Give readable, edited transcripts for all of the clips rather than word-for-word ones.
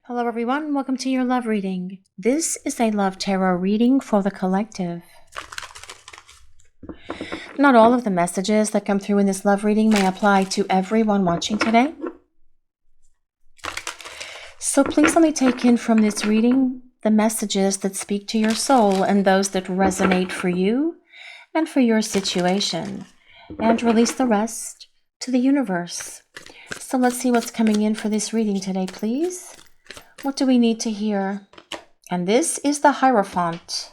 Hello everyone, welcome to your love reading. This is a love tarot reading for the collective. Not all of the messages that come through in this love reading may apply to everyone watching today. So please let me take in from this reading the messages that speak to your soul and those that resonate for you and for your situation, and release the rest to the universe. So let's see what's coming in for this reading today, please. What do we need to hear? And this is the Hierophant.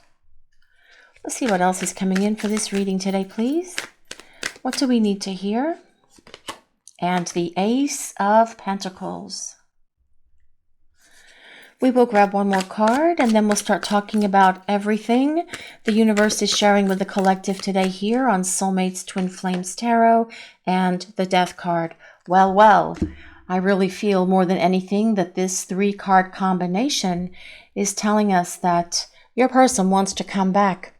Let's see what else is coming in for this reading today, please. What do we need to hear? And the Ace of Pentacles. We will grab one more card and then we'll start talking about everything the universe is sharing with the collective today here on Soulmates Twin Flames Tarot and the Death card. Well, I really feel more than anything that this 3-card combination is telling us that your person wants to come back.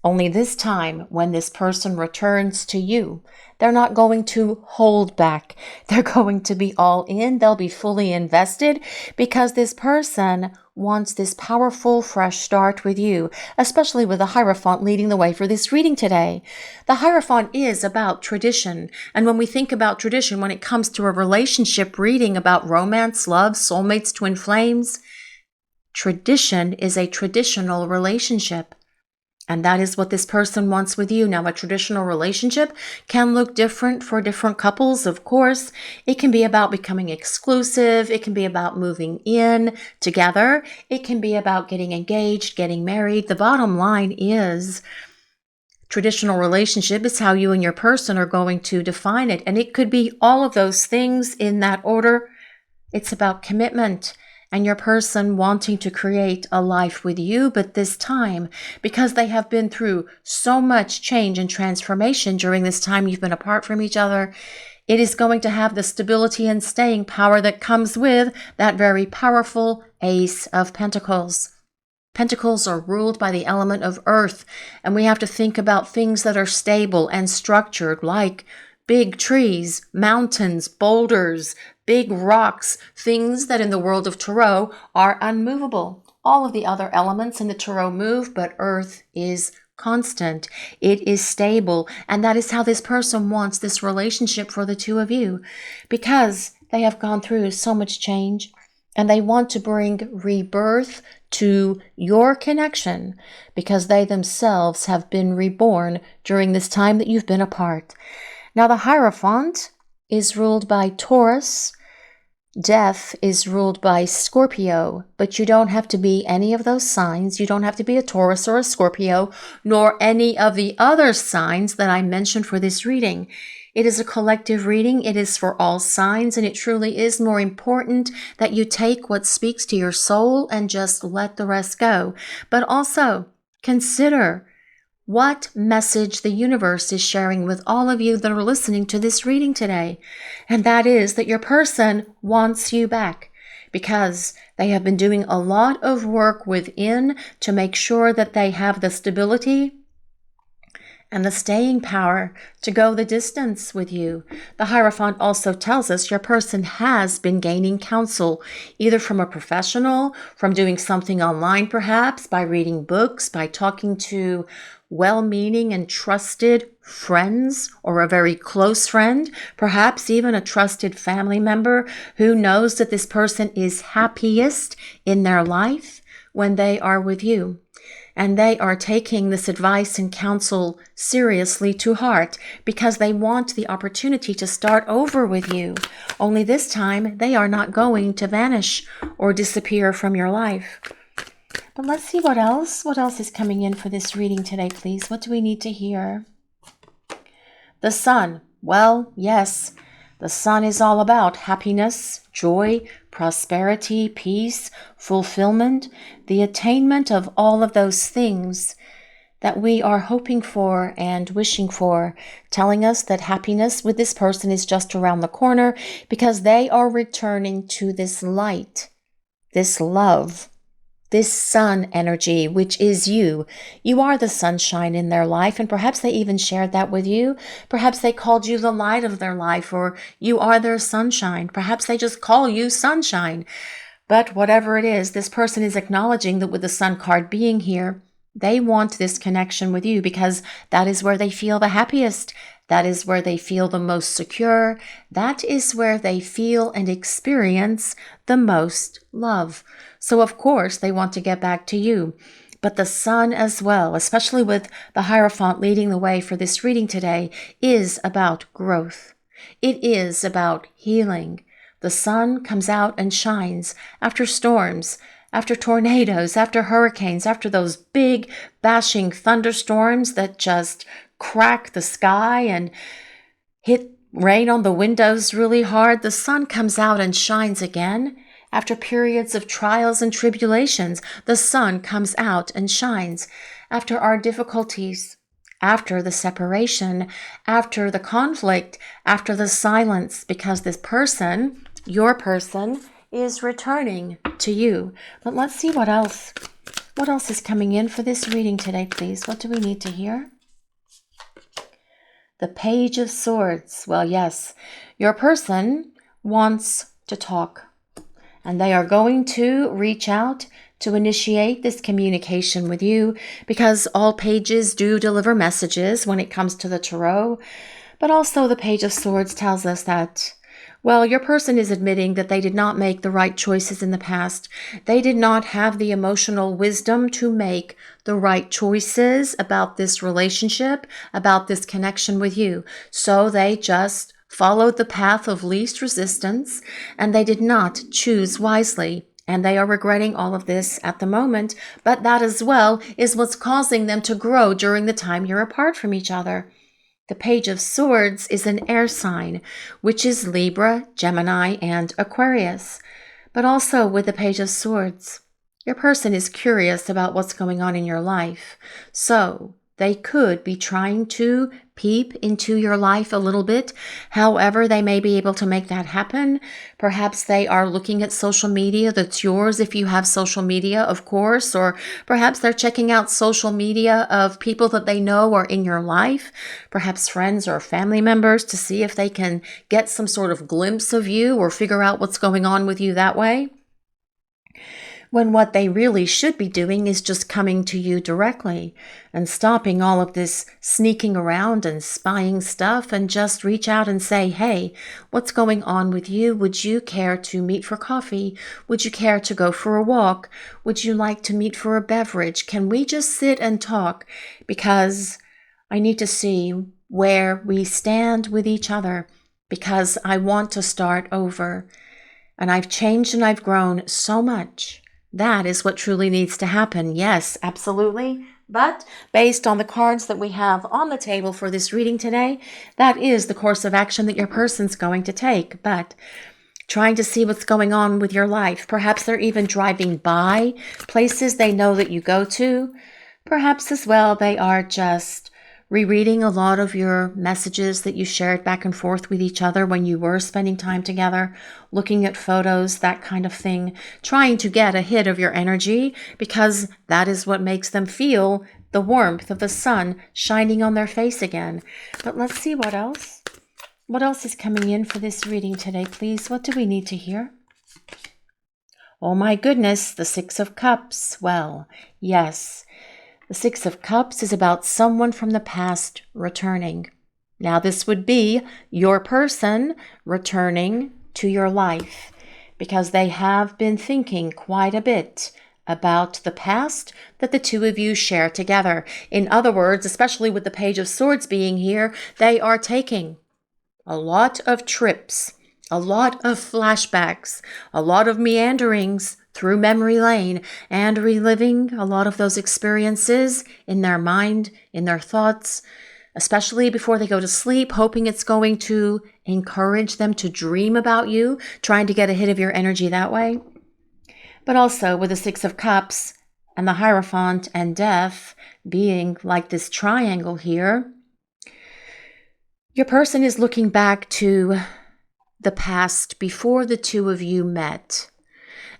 Only this time, when this person returns to you, they're not going to hold back. They're going to be all in. They'll be fully invested because this person wants this powerful, fresh start with you, especially with the Hierophant leading the way for this reading today. The Hierophant is about tradition. And when we think about tradition, when it comes to a relationship reading about romance, love, soulmates, twin flames, tradition is a traditional relationship. And that is what this person wants with you. Now, a traditional relationship can look different for different couples, of course. It can be about becoming exclusive. It can be about moving in together. It can be about getting engaged, getting married. The bottom line is traditional relationship is how you and your person are going to define it. And it could be all of those things in that order. It's about commitment and your person wanting to create a life with you, but this time, because they have been through so much change and transformation during this time you've been apart from each other, it is going to have the stability and staying power that comes with that very powerful Ace of Pentacles. Pentacles are ruled by the element of earth, and we have to think about things that are stable and structured, like big trees, mountains, boulders, big rocks, things that in the world of tarot are unmovable. All of the other elements in the tarot move, but earth is constant. It is stable. And that is how this person wants this relationship for the two of you, because they have gone through so much change and they want to bring rebirth to your connection because they themselves have been reborn during this time that you've been apart. Now, the Hierophant is ruled by Taurus. Death is ruled by Scorpio, but you don't have to be any of those signs. You don't have to be a Taurus or a Scorpio, nor any of the other signs that I mentioned for this reading. It is a collective reading. It is for all signs, and it truly is more important that you take what speaks to your soul and just let the rest go. But also consider what message the universe is sharing with all of you that are listening to this reading today. And that is that your person wants you back because they have been doing a lot of work within to make sure that they have the stability and the staying power to go the distance with you. The Hierophant also tells us your person has been gaining counsel, either from a professional, from doing something online perhaps, by reading books, by talking to well-meaning and trusted friends or a very close friend, perhaps even a trusted family member who knows that this person is happiest in their life when they are with you. And they are taking this advice and counsel seriously to heart because they want the opportunity to start over with you. Only this time, they are not going to vanish or disappear from your life. But let's see what else is coming in for this reading today, please. What do we need to hear? The Sun. Well, yes, the Sun is all about happiness, joy, prosperity, peace, fulfillment, the attainment of all of those things that we are hoping for and wishing for, telling us that happiness with this person is just around the corner because they are returning to this light, this love, this sun energy, which is you. You are the sunshine in their life, and perhaps they even shared that with you. Perhaps they called you the light of their life, or you are their sunshine. Perhaps they just call you sunshine. But whatever it is, this person is acknowledging that with the Sun card being here, they want this connection with you because that is where they feel the happiest. That is where they feel the most secure. That is where they feel and experience the most love. So of course, they want to get back to you. But the Sun as well, especially with the Hierophant leading the way for this reading today, is about growth. It is about healing. The Sun comes out and shines after storms, after tornadoes, after hurricanes, after those big bashing thunderstorms that just crack the sky and hit rain on the windows really hard. The Sun comes out and shines again. After periods of trials and tribulations, the Sun comes out and shines. After our difficulties, after the separation, after the conflict, after the silence, because this person, your person, is returning to you. But let's see what else. What else is coming in for this reading today, please? What do we need to hear? The Page of Swords. Well, yes, your person wants to talk. And they are going to reach out to initiate this communication with you because all pages do deliver messages when it comes to the tarot. But also the Page of Swords tells us that, well, your person is admitting that they did not make the right choices in the past. They did not have the emotional wisdom to make the right choices about this relationship, about this connection with you. So they just followed the path of least resistance, and they did not choose wisely. And they are regretting all of this at the moment, but that as well is what's causing them to grow during the time you're apart from each other. The Page of Swords is an air sign, which is Libra, Gemini, and Aquarius. But also with the Page of Swords, your person is curious about what's going on in your life. So they could be trying to peep into your life a little bit. However, they may be able to make that happen. Perhaps they are looking at social media that's yours if you have social media, of course, or perhaps they're checking out social media of people that they know are in your life, perhaps friends or family members, to see if they can get some sort of glimpse of you or figure out what's going on with you that way. When what they really should be doing is just coming to you directly and stopping all of this sneaking around and spying stuff and just reach out and say, hey, what's going on with you? Would you care to meet for coffee? Would you care to go for a walk? Would you like to meet for a beverage? Can we just sit and talk? Because I need to see where we stand with each other, because I want to start over. And I've changed and I've grown so much. That is what truly needs to happen. Yes, absolutely. But based on the cards that we have on the table for this reading today, that is the course of action that your person's going to take. But trying to see what's going on with your life. Perhaps they're even driving by places they know that you go to. Perhaps as well they are just rereading a lot of your messages that you shared back and forth with each other when you were spending time together, looking at photos, that kind of thing, trying to get a hit of your energy because that is what makes them feel the warmth of the sun shining on their face again. But let's see what else. What else is coming in for this reading today, please? What do we need to hear? Oh my goodness, the Six of Cups. Well, yes. The Six of Cups is about someone from the past returning. Now, this would be your person returning to your life because they have been thinking quite a bit about the past that the two of you share together. In other words, especially with the Page of Swords being here, they are taking a lot of trips, a lot of flashbacks, a lot of meanderings through memory lane and reliving a lot of those experiences in their mind, in their thoughts, especially before they go to sleep, hoping it's going to encourage them to dream about you, trying to get a hit of your energy that way. But also with the Six of Cups and the Hierophant and Death being like this triangle here, your person is looking back to the past before the two of you met.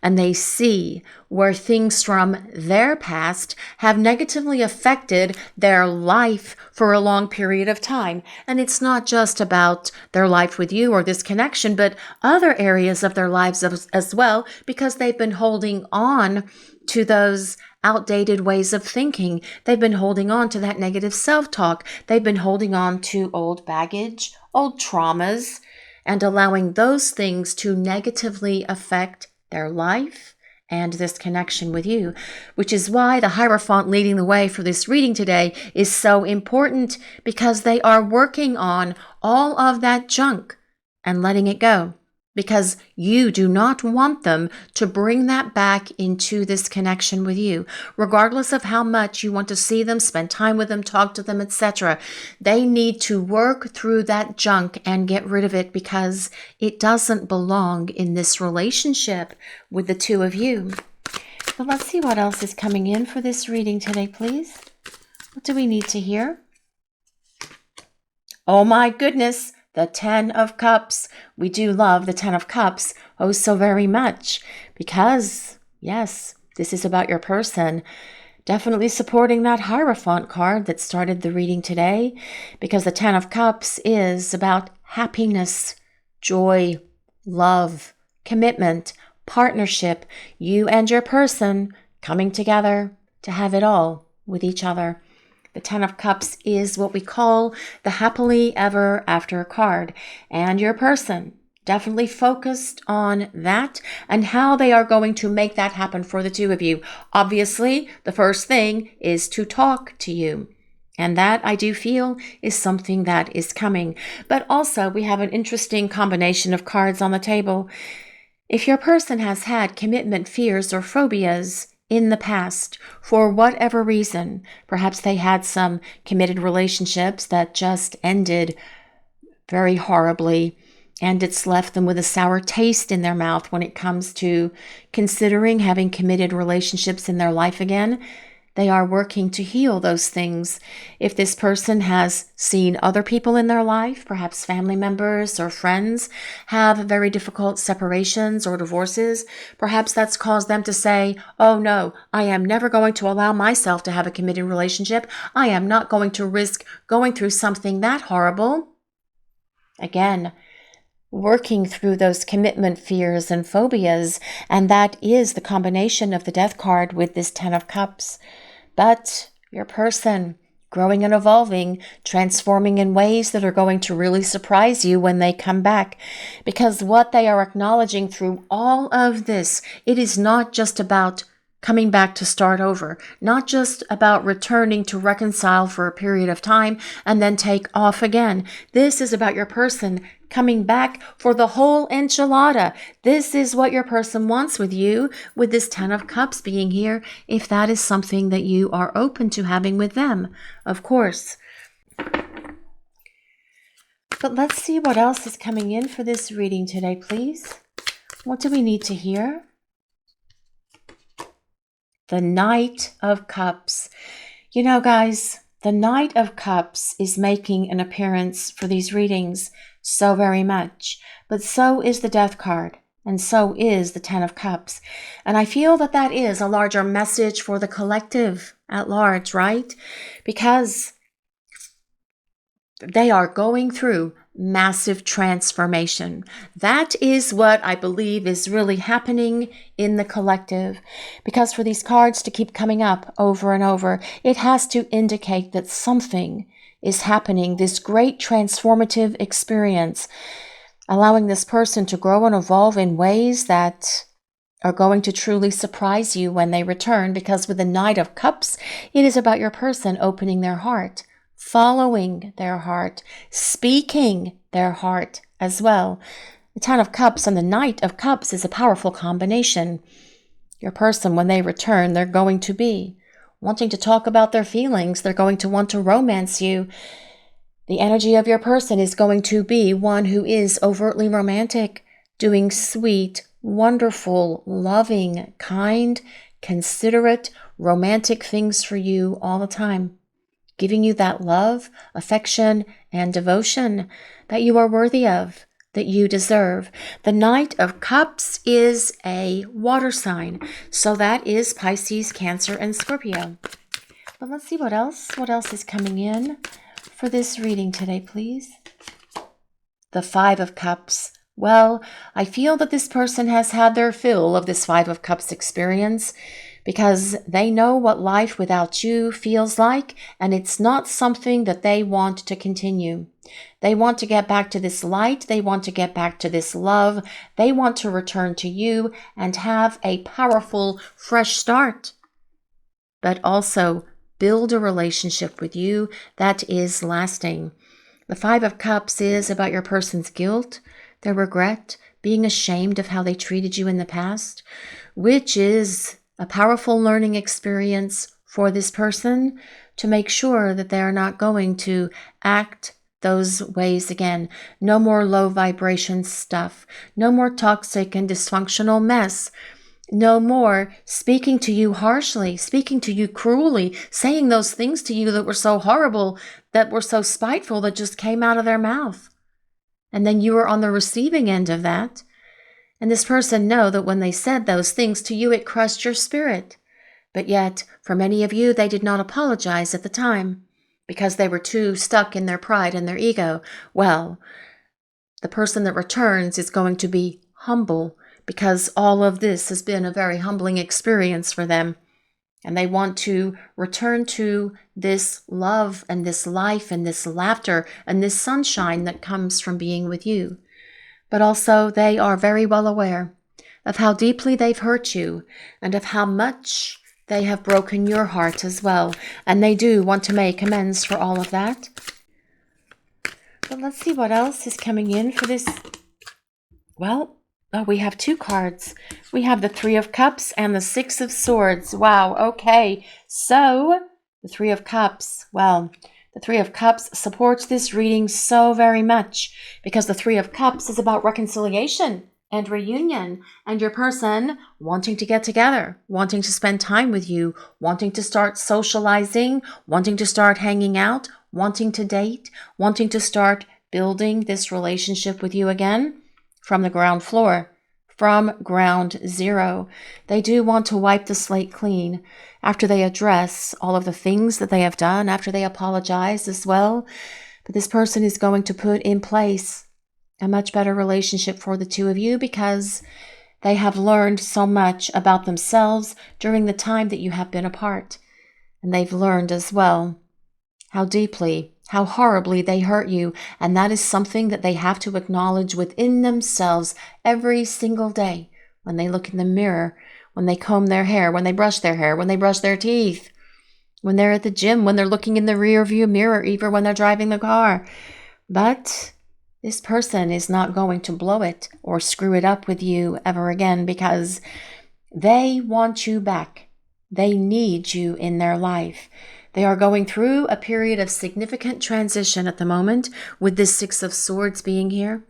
and they see where things from their past have negatively affected their life for a long period of time. And it's not just about their life with you or this connection, but other areas of their lives as well, because they've been holding on to those outdated ways of thinking. They've been holding on to that negative self-talk. They've been holding on to old baggage, old traumas, and allowing those things to negatively affect their life and this connection with you, which is why the Hierophant leading the way for this reading today is so important, because they are working on all of that junk and letting it go, because you do not want them to bring that back into this connection with you. Regardless of how much you want to see them, spend time with them, talk to them, etc., they need to work through that junk and get rid of it, because it doesn't belong in this relationship with the two of you. But let's see what else is coming in for this reading today, please. What do we need to hear? Oh my goodness! The Ten of Cups. We do love the Ten of Cups oh so very much, because, yes, this is about your person. Definitely supporting that Hierophant card that started the reading today, because the Ten of Cups is about happiness, joy, love, commitment, partnership, you and your person coming together to have it all with each other. The Ten of Cups is what we call the happily ever after card, and your person definitely focused on that and how they are going to make that happen for the two of you. Obviously, the first thing is to talk to you, and that I do feel is something that is coming. But also, we have an interesting combination of cards on the table. If your person has had commitment fears or phobias in the past, for whatever reason, perhaps they had some committed relationships that just ended very horribly, and it's left them with a sour taste in their mouth when it comes to considering having committed relationships in their life again. They are working to heal those things. If this person has seen other people in their life, perhaps family members or friends, have very difficult separations or divorces, perhaps that's caused them to say, oh no, I am never going to allow myself to have a committed relationship. I am not going to risk going through something that horrible. Again, working through those commitment fears and phobias, and that is the combination of the Death card with this Ten of Cups. But your person growing and evolving, transforming in ways that are going to really surprise you when they come back, because what they are acknowledging through all of this, it is not just about coming back to start over, not just about returning to reconcile for a period of time and then take off again. This is about your person coming back for the whole enchilada. This is what your person wants with you, with this Ten of Cups being here, if that is something that you are open to having with them, of course. But let's see what else is coming in for this reading today, please. What do we need to hear? The Knight of Cups. You know, guys, the Knight of Cups is making an appearance for these readings so very much, but so is the Death card, and so is the Ten of Cups. And I feel that that is a larger message for the collective at large, right? Because they are going through massive transformation. That is what I believe is really happening in the collective. Because for these cards to keep coming up over and over, it has to indicate that something is happening, this great transformative experience, allowing this person to grow and evolve in ways that are going to truly surprise you when they return. Because with the Knight of Cups, it is about your person opening their heart, following their heart, speaking their heart as well. The Ten of Cups and the Knight of Cups is a powerful combination. Your person, when they return, they're going to be wanting to talk about their feelings. They're going to want to romance you. The energy of your person is going to be one who is overtly romantic, doing sweet, wonderful, loving, kind, considerate, romantic things for you all the time, giving you that love, affection, and devotion that you are worthy of, that you deserve. The Knight of Cups is a water sign, so that is Pisces, Cancer, and Scorpio. But let's see what else is coming in for this reading today, please. The Five of Cups. Well, I feel that this person has had their fill of this Five of Cups experience because they know what life without you feels like, and it's not something that they want to continue. They want to get back to this light. They want to get back to this love. They want to return to you and have a powerful, fresh start, but also build a relationship with you that is lasting. The Five of Cups is about your person's guilt, their regret, being ashamed of how they treated you in the past, which is a powerful learning experience for this person to make sure that they are not going to act those ways again. No more low vibration stuff. No more toxic and dysfunctional mess. No more speaking to you harshly, speaking to you cruelly, saying those things to you that were so horrible, that were so spiteful, that just came out of their mouth. And then you were on the receiving end of that. And this person know that when they said those things to you, it crushed your spirit. But yet, for many of you, they did not apologize at the time because they were too stuck in their pride and their ego. Well, the person that returns is going to be humble because all of this has been a very humbling experience for them. And they want to return to this love and this life and this laughter and this sunshine that comes from being with you. But also they are very well aware of how deeply they've hurt you and of how much they have broken your heart as well. And they do want to make amends for all of that. But let's see what else is coming in for this. Well, we have two cards. We have the Three of Cups and the Six of Swords. Wow, okay. So, the Three of Cups. Well, the Three of Cups supports this reading so very much because the Three of Cups is about reconciliation and reunion and your person wanting to get together, wanting to spend time with you, wanting to start socializing, wanting to start hanging out, wanting to date, wanting to start building this relationship with you again. From the ground floor, from ground zero. They do want to wipe the slate clean after they address all of the things that they have done, after they apologize as well. But this person is going to put in place a much better relationship for the two of you because they have learned so much about themselves during the time that you have been apart. And they've learned as well how deeply, how horribly they hurt you. And that is something that they have to acknowledge within themselves every single day when they look in the mirror, when they comb their hair, when they brush their hair, when they brush their teeth, when they're at the gym, when they're looking in the rear view mirror, even when they're driving the car. But this person is not going to blow it or screw it up with you ever again because they want you back. They need you in their life. They are going through a period of significant transition at the moment with this Six of Swords being here.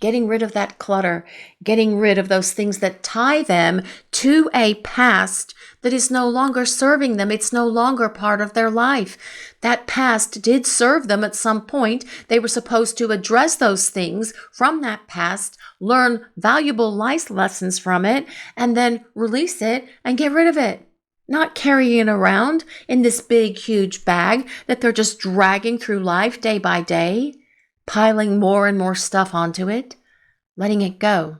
Getting rid of that clutter, getting rid of those things that tie them to a past that is no longer serving them. It's no longer part of their life. That past did serve them at some point. They were supposed to address those things from that past, learn valuable life lessons from it, and then release it and get rid of it. Not carrying it around in this big, huge bag that they're just dragging through life day by day, piling more and more stuff onto it, letting it go,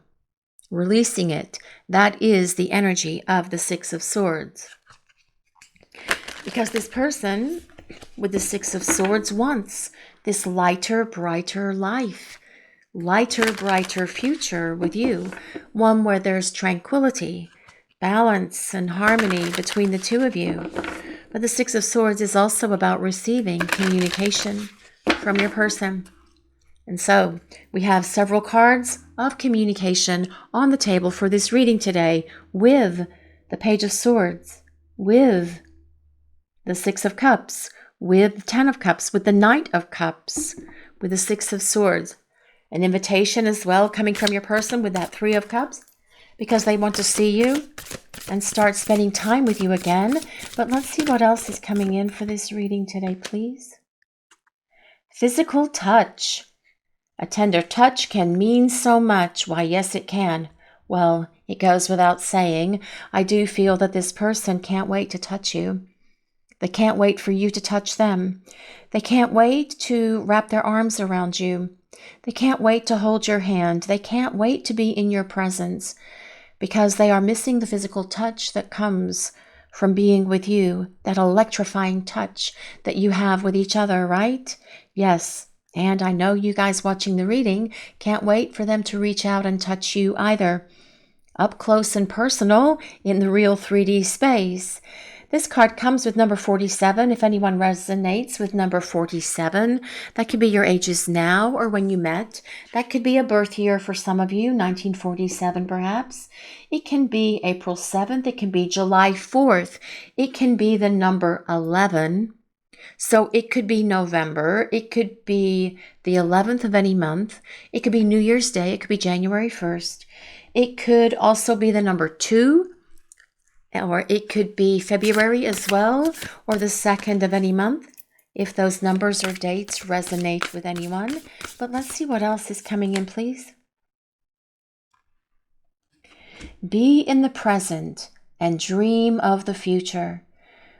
releasing it. That is the energy of the Six of Swords. Because this person with the Six of Swords wants this lighter, brighter life, lighter, brighter future with you, one where there's tranquility, balance and harmony between the two of you. But the Six of Swords is also about receiving communication from your person. And so we have several cards of communication on the table for this reading today with the Page of Swords, with the Six of Cups, with the Ten of Cups, with the Knight of Cups, with the Six of Swords. An invitation as well coming from your person with that Three of Cups, because they want to see you and start spending time with you again. But let's see what else is coming in for this reading today, please. Physical touch. A tender touch can mean so much. Why, yes, it can. Well, it goes without saying. I do feel that this person can't wait to touch you. They can't wait for you to touch them. They can't wait to wrap their arms around you. They can't wait to hold your hand. They can't wait to be in your presence because they are missing the physical touch that comes from being with you, that electrifying touch that you have with each other, right? Yes. And I know you guys watching the reading can't wait for them to reach out and touch you either. Up close and personal in the real 3D space. This card comes with number 47. If anyone resonates with number 47, that could be your ages now or when you met. That could be a birth year for some of you, 1947 perhaps. It can be April 7th. It can be July 4th. It can be the number 11. So it could be November. It could be the 11th of any month. It could be New Year's Day. It could be January 1st. It could also be the number 2. Or it could be February as well, or the 2nd of any month, if those numbers or dates resonate with anyone. But let's see what else is coming in, please. Be in the present and dream of the future.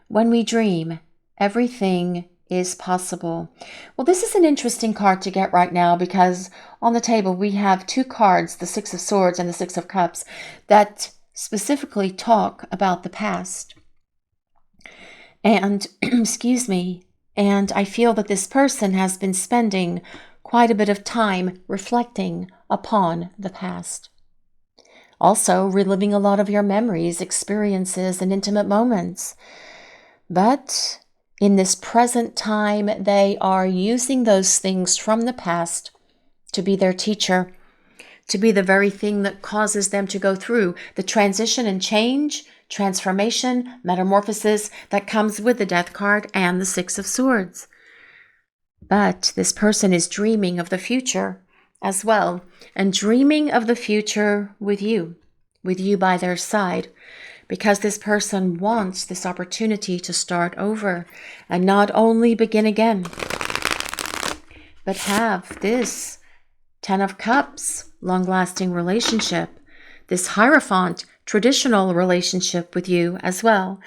When we dream, everything is possible. Well, this is an interesting card to get right now because on the table we have 2 cards, the 6 of Swords and the 6 of Cups, that specifically talk about the past. And, excuse me, and I feel that this person has been spending quite a bit of time reflecting upon the past. Also, reliving a lot of your memories, experiences, and intimate moments. But in this present time, they are using those things from the past to be their teacher, to be the very thing that causes them to go through the transition and change, transformation, metamorphosis that comes with the Death card and the 6 of Swords. But this person is dreaming of the future as well, and dreaming of the future with you by their side, because this person wants this opportunity to start over and not only begin again, but have this 10 of Cups, long-lasting relationship, this Hierophant, traditional relationship with you as well.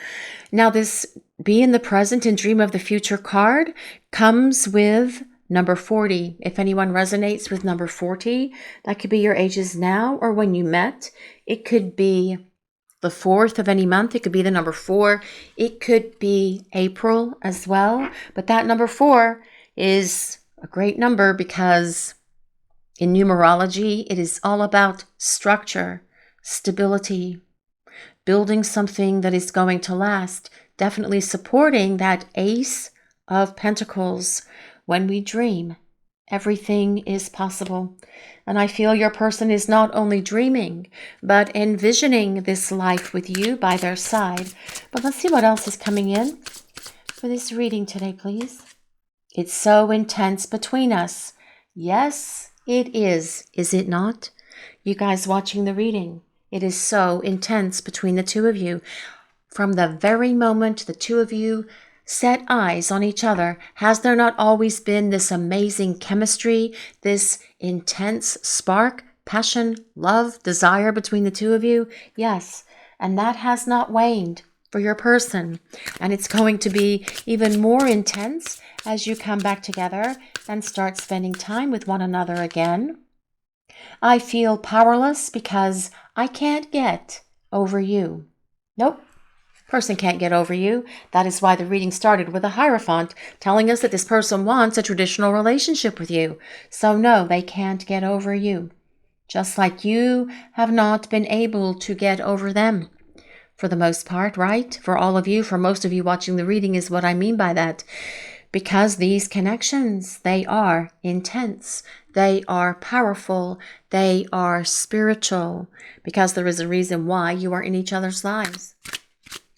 Now, this be in the present and dream of the future card comes with number 40. If anyone resonates with number 40, that could be your ages now or when you met. It could be the 4th of any month. It could be the number 4. It could be April as well. But that number 4 is a great number because in numerology, it is all about structure, stability, building something that is going to last, definitely supporting that Ace of Pentacles. When we dream, everything is possible. And I feel your person is not only dreaming, but envisioning this life with you by their side. But let's see what else is coming in for this reading today, please. It's so intense between us. Yes, it is it not? You guys watching the reading, it is so intense between the two of you. From the very moment the two of you set eyes on each other, has there not always been this amazing chemistry, this intense spark, passion, love, desire between the two of you? Yes, and that has not waned for your person. And it's going to be even more intense as you come back together and start spending time with one another again. I feel powerless because I can't get over you. Nope. Person can't get over you. That is why the reading started with a Hierophant telling us that this person wants a traditional relationship with you. So no, they can't get over you. Just like you have not been able to get over them. For the most part, right? For all of you, for most of you watching the reading is what I mean by that. Because these connections, they are intense. They are powerful. They are spiritual. Because there is a reason why you are in each other's lives.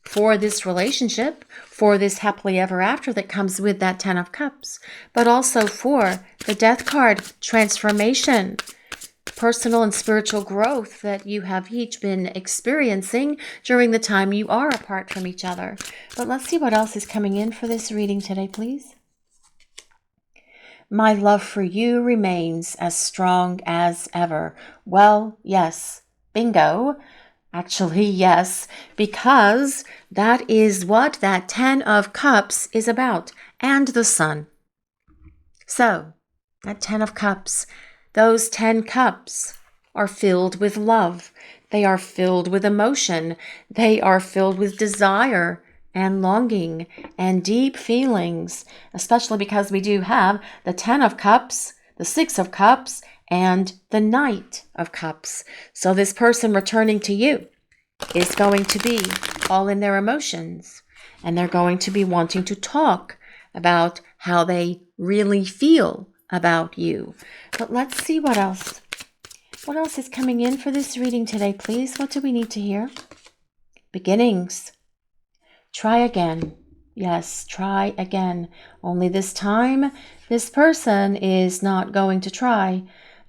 For this relationship, for this happily ever after that comes with that 10 of Cups, but also for the Death card, transformation, personal and spiritual growth that you have each been experiencing during the time you are apart from each other. But let's see what else is coming in for this reading today, please. My love for you remains as strong as ever. Well, yes, bingo. Actually, yes, because that is what that 10 of Cups is about, and the Sun. So, that 10 of Cups, those 10 cups are filled with love. They are filled with emotion. They are filled with desire and longing and deep feelings, especially because we do have the 10 of Cups, the 6 of Cups, and the Knight of Cups. So this person returning to you is going to be all in their emotions, and they're going to be wanting to talk about how they really feel about you. But let's see what else. What else is coming in for this reading today, please? What do we need to hear? Beginnings. Try again. Yes, try again. Only this time, this person is not going to try.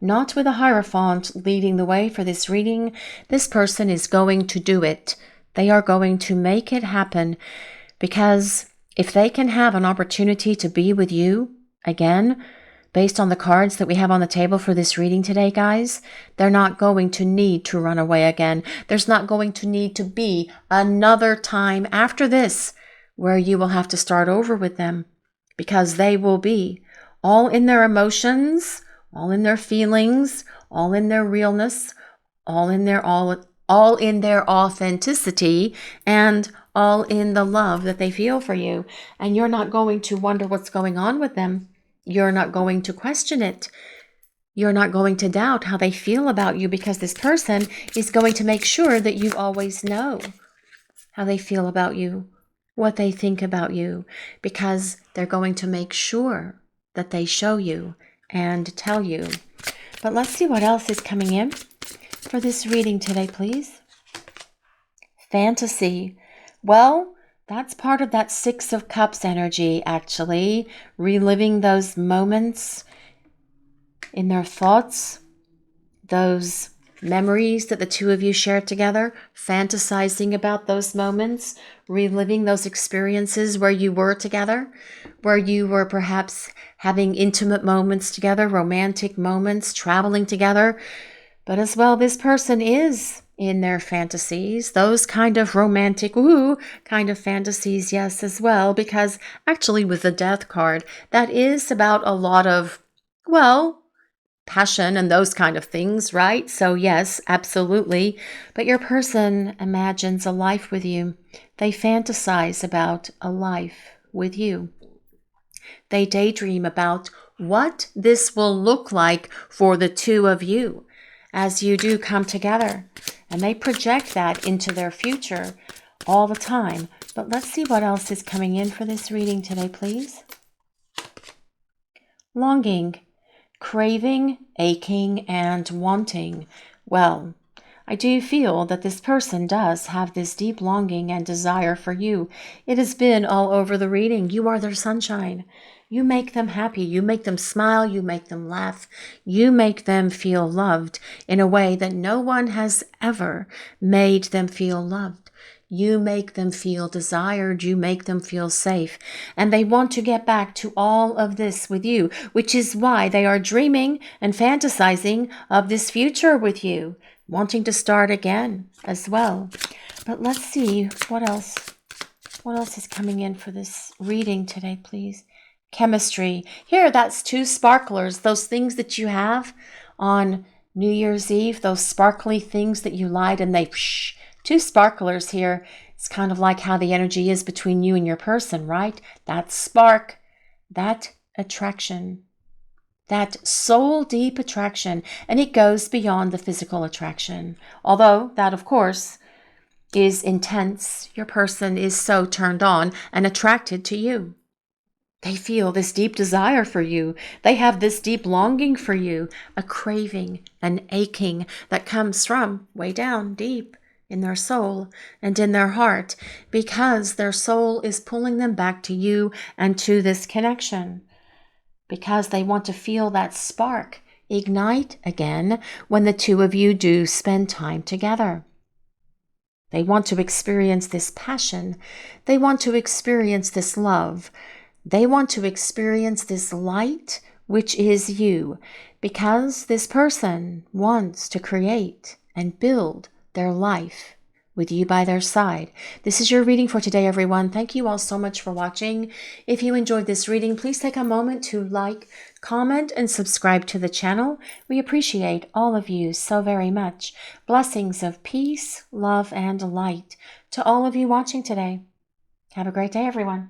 Not with a Hierophant leading the way for this reading. This person is going to do it. They are going to make it happen, because if they can have an opportunity to be with you again, based on the cards that we have on the table for this reading today, guys, they're not going to need to run away again. There's not going to need to be another time after this where you will have to start over with them, because they will be all in their emotions, all in their feelings, all in their realness, all in their authenticity, and all in the love that they feel for you. And you're not going to wonder what's going on with them. You're not going to question it. You're not going to doubt how they feel about you, because this person is going to make sure that you always know how they feel about you, what they think about you, because they're going to make sure that they show you and tell you. But let's see what else is coming in for this reading today, please. Fantasy. Well, that's part of that 6 of Cups energy, actually. Reliving those moments in their thoughts, those memories that the two of you shared together, fantasizing about those moments, reliving those experiences where you were together, where you were perhaps having intimate moments together, romantic moments, traveling together. But as well, this person is in their fantasies, those kind of romantic, kind of fantasies, yes, as well, because actually with the Death card, that is about a lot of, passion and those kind of things, right? So yes, absolutely. But your person imagines a life with you. They fantasize about a life with you. They daydream about what this will look like for the two of you as you do come together. And they project that into their future all the time. But let's see what else is coming in for this reading today, please. Longing, craving, aching, and wanting. Well, I do feel that this person does have this deep longing and desire for you. It has been all over the reading. You are their sunshine. You make them happy. You make them smile. You make them laugh. You make them feel loved in a way that no one has ever made them feel loved. You make them feel desired. You make them feel safe. And they want to get back to all of this with you, which is why they are dreaming and fantasizing of this future with you, wanting to start again as well. But let's see what else. What else is coming in for this reading today, please? Chemistry. Here, that's 2 sparklers, those things that you have on New Year's Eve, those sparkly things that you light and they 2 sparklers here. It's kind of like how the energy is between you and your person, right? That spark, that attraction, that soul deep attraction, and it goes beyond the physical attraction. Although that, of course, is intense. Your person is so turned on and attracted to you. They feel this deep desire for you. They have this deep longing for you, a craving, an aching that comes from way down deep in their soul and in their heart, because their soul is pulling them back to you and to this connection, because they want to feel that spark ignite again when the two of you do spend time together. They want to experience this passion. They want to experience this love. They want to experience this light which is you, because this person wants to create and build their life with you by their side. This is your reading for today, everyone. Thank you all so much for watching. If you enjoyed this reading, please take a moment to like, comment, and subscribe to the channel. We appreciate all of you so very much. Blessings of peace, love, and light to all of you watching today. Have a great day, everyone.